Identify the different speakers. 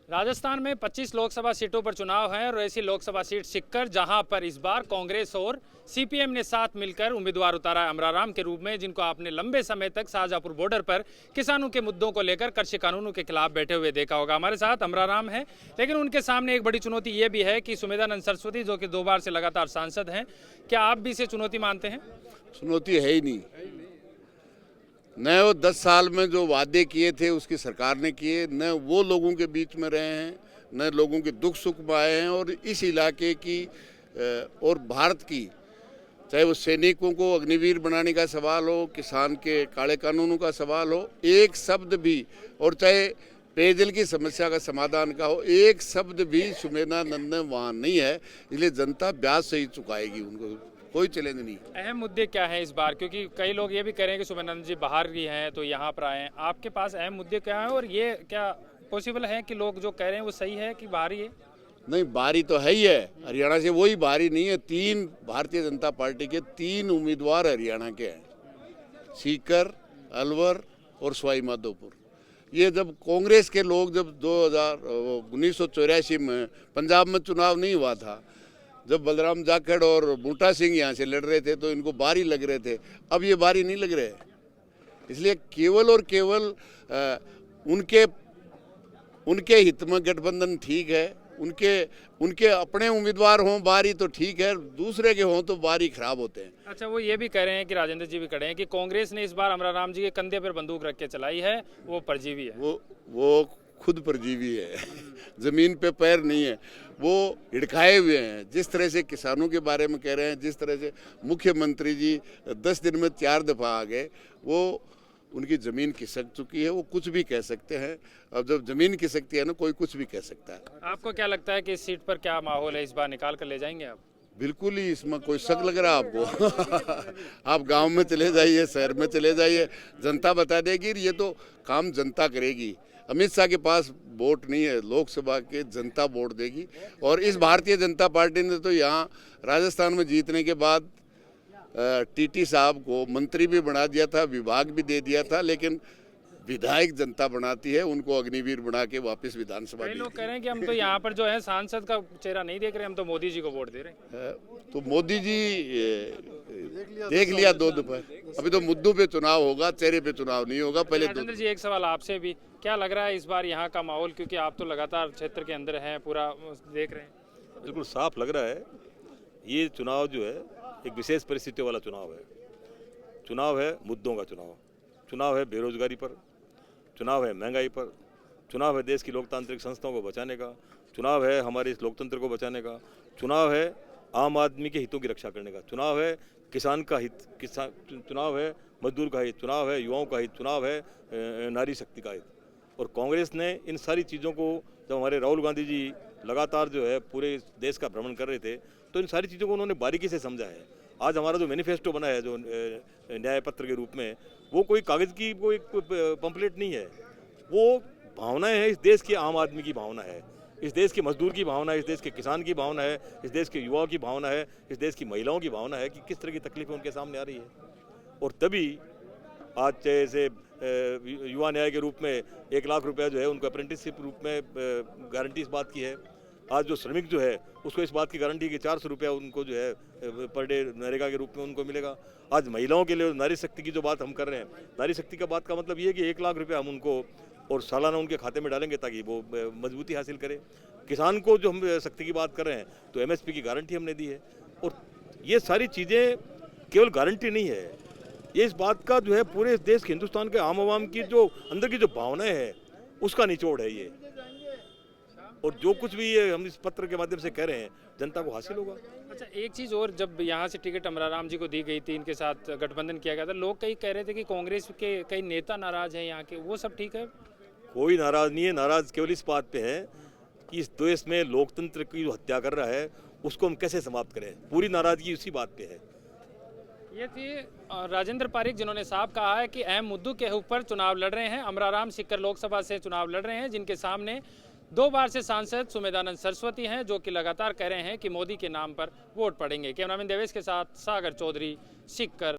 Speaker 1: राजस्थान में 25 लोकसभा सीटों पर चुनाव है और ऐसी लोकसभा सीट सिक्कर जहां पर इस बार कांग्रेस और सीपीएम ने साथ मिलकर उम्मीदवार उतारा है अमराराम के रूप में, जिनको आपने लंबे समय तक शाहजहांपुर बॉर्डर पर किसानों के मुद्दों को लेकर कृषि कानूनों के खिलाफ बैठे हुए देखा होगा। हमारे साथ अमराराम है, लेकिन उनके सामने एक बड़ी चुनौती ये भी है कि सुमेधानंद सरस्वती जो कि 2 बार से लगातार सांसद हैं, क्या आप भी इसे चुनौती मानते हैं?
Speaker 2: चुनौती है ही नहीं। न वो 10 साल में जो वादे किए थे उसकी सरकार ने किए, न वो लोगों के बीच में रहे हैं, न लोगों के दुख सुख में आए हैं। और इस इलाके की और भारत की, चाहे वो सैनिकों को अग्निवीर बनाने का सवाल हो, किसान के काले कानूनों का सवाल हो, एक शब्द भी, और चाहे पेयजल की समस्या का समाधान का हो, एक शब्द भी सुमेधानंद में वहाँ नहीं है। इसलिए जनता ब्याज से ही चुकाएगी, उनको कोई चैलेंज नहीं।
Speaker 1: अहम मुद्दे क्या हैं इस बार, क्योंकि कई लोग ये भी कह रहे हैं कि सुमेधानंद जी बाहर भी हैं तो यहाँ पर आए हैं, आपके पास अहम मुद्दे क्या हैं और ये क्या पॉसिबल है कि लोग जो कह रहे हैं वो सही है कि बाहर ही है?
Speaker 2: नहीं, बारी तो है ही है, हरियाणा से वही बारी नहीं है। 3 भारतीय जनता पार्टी के 3 उम्मीदवार हरियाणा के हैं, सीकर, अलवर और सवाई माधोपुर। ये जब कांग्रेस के लोग जब 1984 में पंजाब में चुनाव नहीं हुआ था, जब बलराम जाखड़ और बूटा सिंह यहाँ से लड़ रहे थे तो इनको बारी लग रहे थे, अब ये बारी नहीं लग रहे। इसलिए केवल और केवल उनके हित में गठबंधन ठीक है, उनके अपने उम्मीदवार हों बारी तो ठीक है, दूसरे के हों तो बारी खराब होते हैं।
Speaker 1: अच्छा, वो ये भी कह रहे हैं कि राजेंद्र जी भी खड़े हैं कि कांग्रेस ने इस बार अमराराम जी के कंधे पर बंदूक रख के चलाई है, वो परजीवी है।
Speaker 2: वो खुद परजीवी है जमीन पे पैर नहीं है, वो हिड़काए हुए हैं। जिस तरह से किसानों के बारे में कह रहे हैं, जिस तरह से मुख्यमंत्री जी 10 दिन में 4 दफा आ गए, वो उनकी ज़मीन खिसक चुकी है, वो कुछ भी कह सकते हैं। अब जब ज़मीन खिसकती है ना, कोई कुछ भी कह सकता है।
Speaker 1: आपको क्या लगता है कि इस सीट पर क्या माहौल है, इस बार निकाल कर ले जाएंगे आप?
Speaker 2: बिल्कुल ही, इसमें कोई शक लग रहा है आपको आप गांव में चले जाइए, शहर में चले जाइए, जनता बता देगी। ये तो काम जनता करेगी। अमित शाह के पास वोट नहीं है, लोकसभा के जनता वोट देगी। और इस भारतीय जनता पार्टी ने तो यहाँ राजस्थान में जीतने के बाद टीटी साहब को मंत्री भी बना दिया था, विभाग भी दे दिया था, लेकिन विधायक जनता बनाती है, उनको अग्निवीर बना के वापस विधानसभा।
Speaker 1: कई लोग कह रहे हैं कि हम तो यहाँ पर जो है सांसद का चेहरा नहीं देख रहे, हम तो मोदी जी को वोट दे रहे हैं।
Speaker 2: तो मोदी जी देख लिया 2 दफा, अभी तो मुद्दों पे चुनाव होगा, चेहरे पे चुनाव नहीं होगा। पहले
Speaker 1: राजेंद्र जी, एक सवाल आपसे भी, क्या लग रहा है इस बार यहाँ का माहौल, क्योंकि आप तो लगातार क्षेत्र के अंदर हैं, पूरा देख रहे हैं?
Speaker 3: बिल्कुल साफ लग रहा है। ये चुनाव जो है एक विशेष परिस्थितियों वाला चुनाव है। चुनाव है मुद्दों का चुनाव है बेरोजगारी पर, चुनाव है महंगाई पर, चुनाव है देश की लोकतांत्रिक संस्थाओं को बचाने का, चुनाव है हमारे इस लोकतंत्र को बचाने का, चुनाव है आम आदमी के हितों की रक्षा करने का, चुनाव है किसान का हित, चुनाव है मजदूर का हित, चुनाव है युवाओं का हित, चुनाव है नारी शक्ति का हित। और कांग्रेस ने इन सारी चीज़ों को, जब हमारे राहुल गांधी जी लगातार जो है पूरे देश का भ्रमण कर रहे थे, तो इन सारी चीज़ों को उन्होंने बारीकी से समझा है। आज हमारा जो मैनिफेस्टो बना है, जो न्याय पत्र के रूप में, वो कोई कागज़ की कोई पंपलेट नहीं है, वो भावनाएं हैं इस देश के आम आदमी की भावना है, इस देश के मजदूर की भावना है, इस देश के किसान की भावना है, इस देश के युवाओं की भावना है, इस देश की महिलाओं की भावना है कि किस तरह की तकलीफें उनके सामने आ रही है। और तभी आज जैसे युवा न्याय के रूप में 1 लाख रुपया जो है उनको अप्रेंटिसशिप रूप में गारंटी इस बात की है। आज जो श्रमिक जो है उसको इस बात की गारंटी कि 400 रुपया उनको जो है पर डे नरेगा के रूप में उनको मिलेगा। आज महिलाओं के लिए नारी शक्ति की जो बात हम कर रहे हैं, नारी शक्ति का बात का मतलब ये है कि 1 लाख रुपया हम उनको और सालाना उनके खाते में डालेंगे ताकि वो मजबूती हासिल करे। किसान को जो हम शक्ति की बात कर रहे हैं तो MSP की गारंटी हमने दी है। और ये सारी चीज़ें केवल गारंटी नहीं है, ये इस बात का जो है पूरे देश के हिंदुस्तान के आम आवाम की जो अंदर की जो भावनाएं हैं उसका निचोड़ है ये। और जो कुछ भी ये हम इस पत्र के माध्यम से कह रहे हैं जनता को हासिल होगा।
Speaker 1: अच्छा, एक चीज़ और, जब यहाँ से टिकट अमराराम जी को दी गई थी, इनके साथ गठबंधन किया गया था, लोग कई कह रहे थे कि कांग्रेस के कई नेता नाराज हैं यहाँ के, वो सब ठीक है?
Speaker 3: कोई नाराज नहीं है, नाराज केवल इस बात पे है कि इस देश में लोकतंत्र की जो हत्या कर रहा है उसको हम कैसे समाप्त करें, पूरी नाराजगी उसी बात पे है।
Speaker 1: ये थी राजेंद्र पारीक, जिन्होंने साफ कहा है कि अहम मुद्दों के ऊपर चुनाव लड़ रहे हैं। अमराराम सीकर लोकसभा से चुनाव लड़ रहे हैं, जिनके सामने 2 बार से सांसद सुमेधानंद सरस्वती हैं, जो कि लगातार कह रहे हैं कि मोदी के नाम पर वोट पड़ेंगे। कैमरामैन देवेश के साथ सागर चौधरी, सीकर।